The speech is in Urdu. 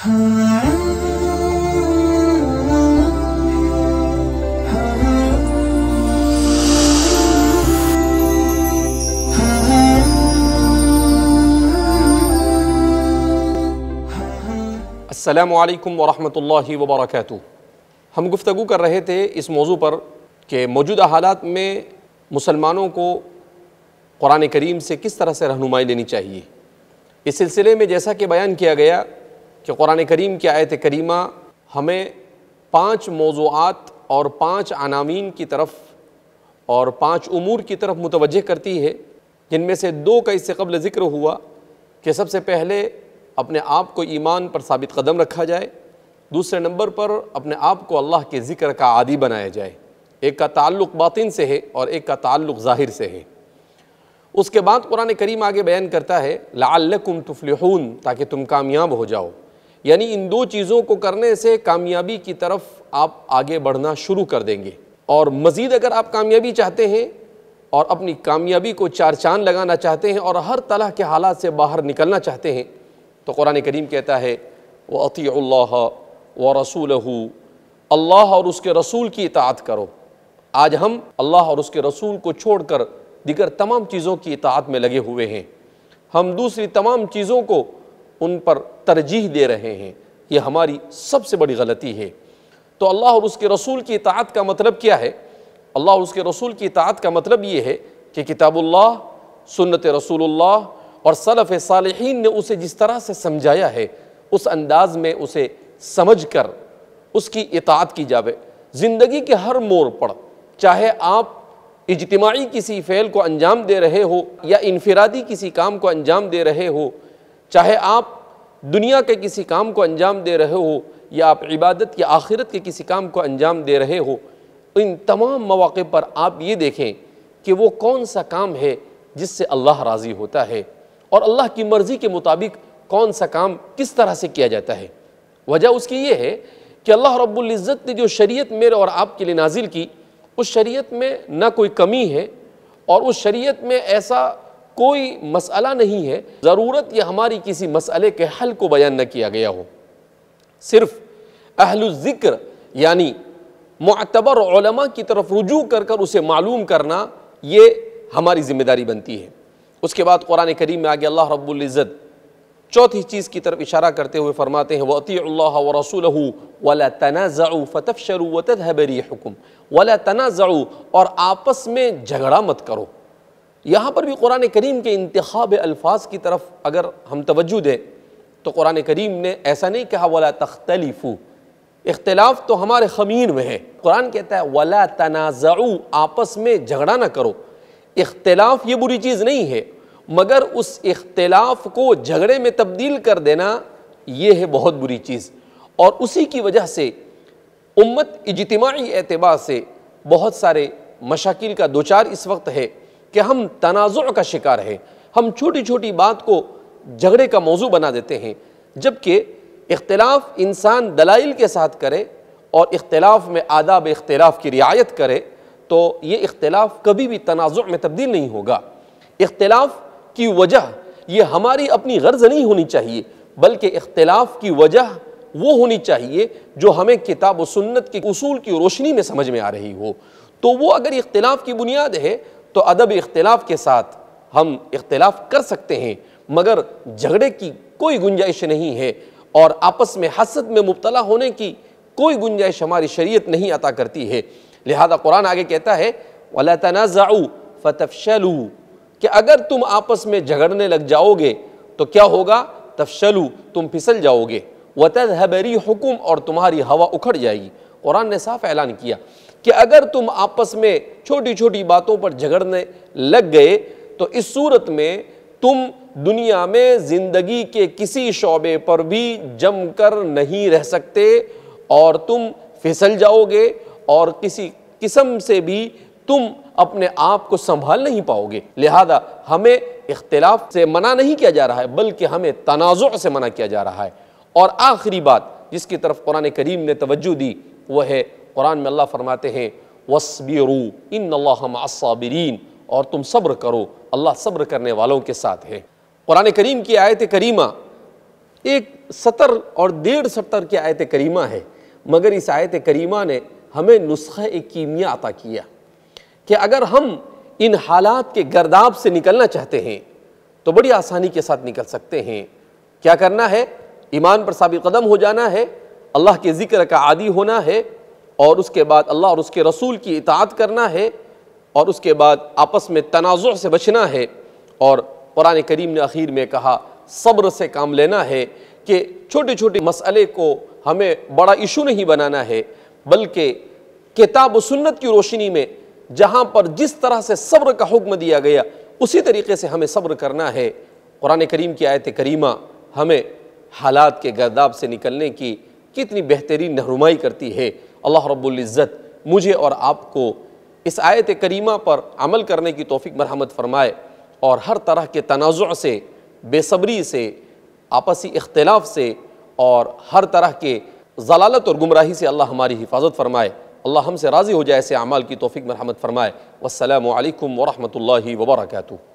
السلام علیکم ورحمۃ اللہ وبرکاتہ۔ ہم گفتگو کر رہے تھے اس موضوع پر کہ موجودہ حالات میں مسلمانوں کو قرآن کریم سے کس طرح سے رہنمائی لینی چاہیے۔ اس سلسلے میں جیسا کہ بیان کیا گیا کہ قرآن کریم کی آیت کریمہ ہمیں 5 موضوعات اور 5 عناوین کی طرف اور 5 امور کی طرف متوجہ کرتی ہے، جن میں سے 2 کا اس سے قبل ذکر ہوا کہ سب سے پہلے اپنے آپ کو ایمان پر ثابت قدم رکھا جائے، دوسرے نمبر پر اپنے آپ کو اللہ کے ذکر کا عادی بنایا جائے۔ ایک کا تعلق باطن سے ہے اور ایک کا تعلق ظاہر سے ہے۔ اس کے بعد قرآن کریم آگے بیان کرتا ہے لعلکم تفلحون، تاکہ تم کامیاب ہو جاؤ، یعنی ان 2 چیزوں کو کرنے سے کامیابی کی طرف آپ آگے بڑھنا شروع کر دیں گے۔ اور مزید اگر آپ کامیابی چاہتے ہیں اور اپنی کامیابی کو 4 چاند لگانا چاہتے ہیں اور ہر طرح کے حالات سے باہر نکلنا چاہتے ہیں تو قرآن کریم کہتا ہے وَأَطِيعُوا اللَّهَ وَرَسُولَهُ، اللہ اور اس کے رسول کی اطاعت کرو۔ آج ہم اللہ اور اس کے رسول کو چھوڑ کر دیگر تمام چیزوں کی اطاعت میں لگے ہوئے ہیں، ہم دوسری تمام چیزوں کو ان پر ترجیح دے رہے ہیں، یہ ہماری سب سے بڑی غلطی ہے۔ تو اللہ اور اس کے رسول کی اطاعت کا مطلب کیا ہے؟ اللہ اور اس کے رسول کی اطاعت کا مطلب یہ ہے کہ کتاب اللہ، سنت رسول اللہ اور سلف صالحین نے اسے جس طرح سے سمجھایا ہے اس انداز میں اسے سمجھ کر اس کی اطاعت کی جاوے۔ زندگی کے ہر موڑ پر، چاہے آپ اجتماعی کسی فعل کو انجام دے رہے ہو یا انفرادی کسی کام کو انجام دے رہے ہو، چاہے آپ دنیا کے کسی کام کو انجام دے رہے ہو یا آپ عبادت یا آخرت کے کسی کام کو انجام دے رہے ہو، ان تمام مواقع پر آپ یہ دیکھیں کہ وہ کون سا کام ہے جس سے اللہ راضی ہوتا ہے اور اللہ کی مرضی کے مطابق کون سا کام کس طرح سے کیا جاتا ہے۔ وجہ اس کی یہ ہے کہ اللہ رب العزت نے جو شریعت میرے اور آپ کے لیے نازل کی، اس شریعت میں نہ کوئی کمی ہے اور اس شریعت میں ایسا کوئی مسئلہ نہیں ہے ضرورت یا ہماری کسی مسئلے کے حل کو بیان نہ کیا گیا ہو۔ صرف اہل الذکر یعنی معتبر علماء کی طرف رجوع کر کر اسے معلوم کرنا، یہ ہماری ذمہ داری بنتی ہے۔ اس کے بعد قرآن کریم میں آگے اللہ رب العزت چوتھی چیز کی طرف اشارہ کرتے ہوئے فرماتے ہیں وَأَطِيعُوا اللَّهَ وَرَسُولَهُ وَلَا تَنَازَعُوا فَتَفْشَلُوا وَتَذْهَبَ رِيحُكُمْ وَلَا تَنَازَعُوا، اور آپس میں جھگڑا مت کرو۔ یہاں پر بھی قرآن کریم کے انتخاب الفاظ کی طرف اگر ہم توجہ دیں تو قرآن کریم نے ایسا نہیں کہا وَلَا تَخْتَلِفُوا، اختلاف تو ہمارے خمیر میں ہے۔ قرآن کہتا ہے وَلَا تَنَازَعُوا، آپس میں جھگڑا نہ کرو۔ اختلاف یہ بری چیز نہیں ہے، مگر اس اختلاف کو جھگڑے میں تبدیل کر دینا یہ ہے بہت بری چیز، اور اسی کی وجہ سے امت اجتماعی اعتبار سے بہت سارے مشاکل کا دوچار اس وقت ہے کہ ہم تنازع کا شکار ہیں، ہم چھوٹی چھوٹی بات کو جھگڑے کا موضوع بنا دیتے ہیں، جبکہ اختلاف انسان دلائل کے ساتھ کرے اور اختلاف میں آداب اختلاف کی رعایت کرے تو یہ اختلاف کبھی بھی تنازع میں تبدیل نہیں ہوگا۔ اختلاف کی وجہ یہ ہماری اپنی غرض نہیں ہونی چاہیے، بلکہ اختلاف کی وجہ وہ ہونی چاہیے جو ہمیں کتاب و سنت کے اصول کی روشنی میں سمجھ میں آ رہی ہو۔ تو وہ اگر اختلاف کی بنیاد ہے تو ادب اختلاف کے ساتھ ہم اختلاف کر سکتے ہیں، مگر جھگڑے کی کوئی گنجائش نہیں ہے اور آپس میں حسد میں مبتلا ہونے کی کوئی گنجائش ہماری شریعت نہیں عطا کرتی ہے۔ لہذا قرآن آگے کہتا ہے وَلَا تَنَازَعُوا فَتَفْشَلُوا، کہ اگر تم آپس میں جھگڑنے لگ جاؤ گے تو کیا ہوگا؟ تفشلوا، تم پھسل جاؤ گے، وَتَذْهَبَ رِيحُكُمْ، اور تمہاری ہوا اکھڑ جائے گی۔ قرآن نے صاف اعلان کیا کہ اگر تم آپس میں چھوٹی چھوٹی باتوں پر جھگڑنے لگ گئے تو اس صورت میں تم دنیا میں زندگی کے کسی شعبے پر بھی جم کر نہیں رہ سکتے اور تم پھسل جاؤ گے اور کسی قسم سے بھی تم اپنے آپ کو سنبھال نہیں پاؤ گے۔ لہذا ہمیں اختلاف سے منع نہیں کیا جا رہا ہے بلکہ ہمیں تنازع سے منع کیا جا رہا ہے۔ اور آخری بات جس کی طرف قرآن کریم نے توجہ دی وہ ہے قرآن میں اللہ فرماتے ہیں وَاصْبِرُوا إِنَّ اللَّهَ مَعَ الصَّابِرِينَ، اور تم صبر کرو، اللہ صبر کرنے والوں کے ساتھ ہے۔ قرآن کریم کی آیت کریمہ ایک 70 اور 1.5 سطر کی آیت کریمہ ہے، مگر اس آیت کریمہ نے ہمیں نسخہ کیمیا عطا کیا کہ اگر ہم ان حالات کے گرداب سے نکلنا چاہتے ہیں تو بڑی آسانی کے ساتھ نکل سکتے ہیں۔ کیا کرنا ہے؟ ایمان پر ثابت قدم ہو جانا ہے، اللہ کے ذکر کا عادی ہونا ہے، اور اس کے بعد اللہ اور اس کے رسول کی اطاعت کرنا ہے، اور اس کے بعد آپس میں تنازع سے بچنا ہے، اور قرآن کریم نے آخر میں کہا صبر سے کام لینا ہے کہ چھوٹے چھوٹے مسئلے کو ہمیں بڑا ایشو نہیں بنانا ہے، بلکہ کتاب و سنت کی روشنی میں جہاں پر جس طرح سے صبر کا حکم دیا گیا اسی طریقے سے ہمیں صبر کرنا ہے۔ قرآن کریم کی آیت کریمہ ہمیں حالات کے گرداب سے نکلنے کی کتنی بہترین رہنمائی کرتی ہے۔ اللہ رب العزت مجھے اور آپ کو اس آیت کریمہ پر عمل کرنے کی توفیق مرحمت فرمائے، اور ہر طرح کے تنازع سے، بے صبری سے، آپسی اختلاف سے، اور ہر طرح کے ضلالت اور گمراہی سے اللہ ہماری حفاظت فرمائے۔ اللہ ہم سے راضی ہو جائے، ایسے اعمال کی توفیق مرحمت فرمائے۔ والسلام علیکم ورحمۃ اللہ وبرکاتہ۔